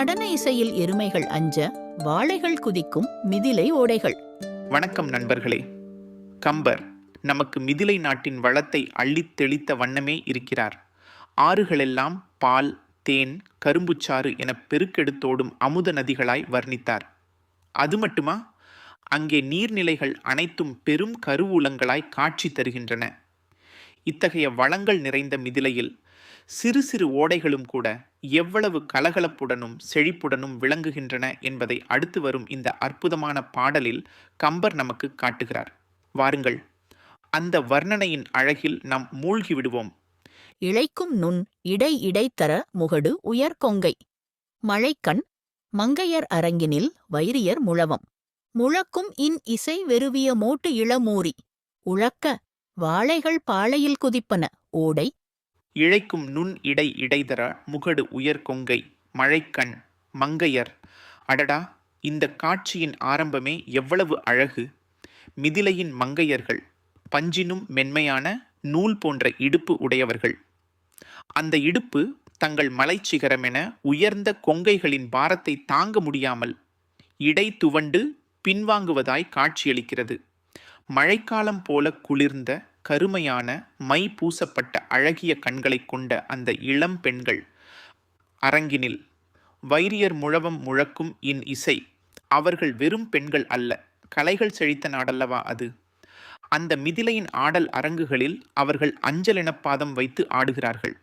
நடன இசையில் எருமைகள் அஞ்ச, வாழைகள் குதிக்கும் மிதிலை ஓடைகள். வணக்கம் நண்பர்களே. கம்பர் நமக்கு மிதிலை நாட்டின் வளத்தை அள்ளித் தெளித்த வண்ணமே இருக்கிறார். ஆறுகளெல்லாம் பால், தேன், கரும்புச்சாறு என பெருக்கெடுத்தோடும் அமுத நதிகளாய் வர்ணித்தார். அது மட்டுமா, அங்கே நீர்நிலைகள் அனைத்தும் பெரும் கருவூலங்களாய் காட்சி தருகின்றன. இத்தகைய வளங்கள் நிறைந்த மிதிலையில் சிறு சிறு ஓடைகளும் கூட எவ்வளவு கலகலப்புடனும் செழிப்புடனும் விளங்குகின்றன என்பதை அடுத்து வரும் இந்த அற்புதமான பாடலில் கம்பர் நமக்கு காட்டுகிறார். வாருங்கள், அந்த வர்ணனையின் அழகில் நாம் மூழ்கி விடுவோம். இழைக்கும் நுண் இடை இடைத்தர முகடு உயர்கொங்கை மழைக்கண் மங்கையர் அரங்கினில் வைரியர் முழவம் முழக்கும் இசை வெறுவிய மோட்டு இளமூரி உழக்க வாழைகள் பாளையில் குதிப்பன ஓடை. இழைக்கும் நுண் இடை இடைதர முகடு உயர் கொங்கை மழைக்கண் மங்கையர். அடடா, இந்த காட்சியின் ஆரம்பமே எவ்வளவு அழகு! மிதிலையின் மங்கையர்கள் பஞ்சினும் மென்மையான நூல் போன்ற இடுப்பு உடையவர்கள். அந்த இடுப்பு தங்கள் மலைச்சிகரமென உயர்ந்த கொங்கைகளின் பாரத்தை தாங்க முடியாமல் இடை துவண்டு பின்வாங்குவதாய் காட்சியளிக்கிறது. மழைக்காலம் போல குளிர்ந்த கருமையான மை பூசப்பட்ட அழகிய கண்களை கொண்ட அந்த இளம் பெண்கள் அரங்கினில் வைரியர் முழவம் முழக்கும் இசை. அவர்கள் வெறும் பெண்கள் அல்ல, கலைகள் செழித்த நாடல்லவா அது. அந்த மிதிலையின் ஆடல் அரங்குகளில் அவர்கள் அஞ்சலெனப்பாதம் வைத்து ஆடுகிறார்கள்.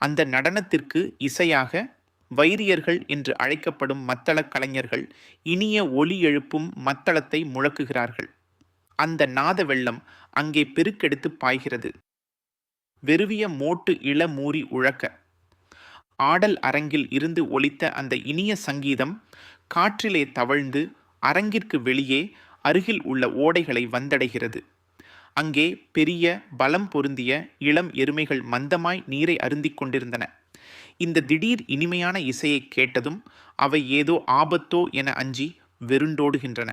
அந்த நடனத்திற்கு இசையாக வைரியர்கள் என்று அழைக்கப்படும் மத்தளக் கலைஞர்கள் இனிய ஒலி எழுப்பும் மத்தளத்தை முழக்குகிறார்கள். அந்த நாத வெள்ளம் அங்கே பெருக்கெடுத்து பாய்கிறது. வெறுவிய மோட்டு இளமூரி உழக்க ஆடல் அரங்கில் இருந்து ஒலித்த அந்த இனிய சங்கீதம் காற்றிலே தவழ்ந்து அரங்கிற்கு வெளியே அருகில் உள்ள ஓடைகளை வந்தடைகிறது. அங்கே பெரிய பலம் பொருந்திய இளம் எருமைகள் மந்தமாய் நீரை அருந்திக் கொண்டிருந்தன. இந்த திடீர் இனிமையான இசையை கேட்டதும் அவை ஏதோ ஆபத்தோ என அஞ்சி வெருண்டோடுகின்றன.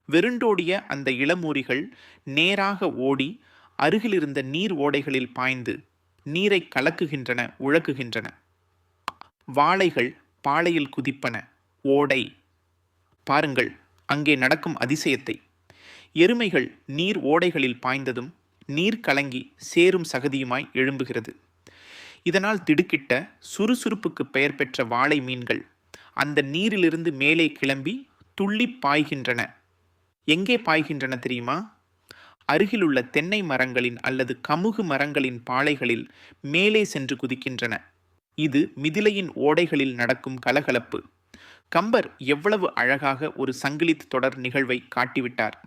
வெருண்டோடிய அந்த இளமூரிகள் நேராக ஓடி அருகிலிருந்த நீர் ஓடைகளில் பாய்ந்து நீரை கலக்குகின்றன, உழக்குகின்றன. வாழைகள் பாளையில் குதிப்பன ஓடை. பாருங்கள் அங்கே நடக்கும் அதிசயத்தை. எருமைகள் நீர் ஓடைகளில் பாய்ந்ததும் நீர் கலங்கி சேரும் சகதியுமாய் எழும்புகிறது. இதனால் திடுக்கிட்ட சுறுசுறுப்புக்கு பெயர் பெற்ற வாழை மீன்கள் அந்த நீரிலிருந்து மேலே கிளம்பி துள்ளி பாய்கின்றன. எங்கே பாய்கின்றன தெரியுமா? அருகிலுள்ள தென்னை மரங்களின் அல்லது கமுகு மரங்களின் பாளைகளில் மேலே சென்று குதிக்கின்றன. இது மிதிலையின் ஓடைகளில் நடக்கும் கலகலப்பு. கம்பர் எவ்வளவு அழகாக ஒரு சங்கிலி தொடர் நிகழ்வை காட்டிவிட்டார்.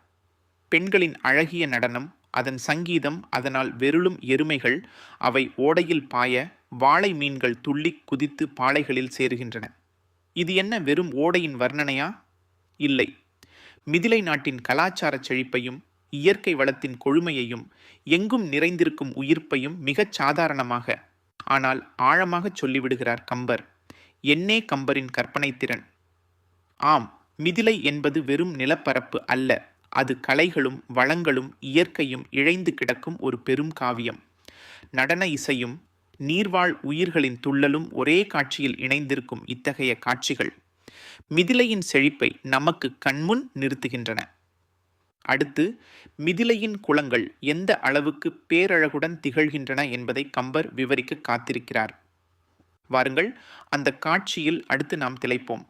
பெண்களின் அழகிய நடனம், அதன் சங்கீதம், அதனால் வெருளும் எருமைகள், அவை ஓடையில் பாய வாழை மீன்கள் துள்ளி குதித்து பாளைகளில் சேருகின்றன. இது என்ன வெறும் ஓடையின் வர்ணனையா? இல்லை. மிதிலை நாட்டின் கலாச்சார செழிப்பையும் இயற்கை வளத்தின் கொழுமையையும் எங்கும் நிறைந்திருக்கும் உயிர்ப்பையும் மிகச் சாதாரணமாக ஆனால் ஆழமாக சொல்லிவிடுகிறார் கம்பர். என்னே கம்பரின் கற்பனை திறன்! ஆம், மிதிலை என்பது வெறும் நிலப்பரப்பு அல்ல, அது கலைகளும் வளங்களும் இயற்கையும் இழைந்து கிடக்கும் ஒரு பெரும் காவியம். நடன இசையும் நீர்வாழ் உயிர்களின் துள்ளலும் ஒரே காட்சியில் இணைந்திருக்கும் இத்தகைய காட்சிகள் மிதிலையின் செழிப்பை நமக்கு கண்முன் நிறுத்துகின்றன. அடுத்து மிதிலையின் குளங்கள் எந்த அளவுக்கு பேரழகுடன் திகழ்கின்றன என்பதை கம்பர் விவரிக்க காத்திருக்கிறார். வாருங்கள், அந்த காட்சியில் அடுத்து நாம் திளைப்போம்.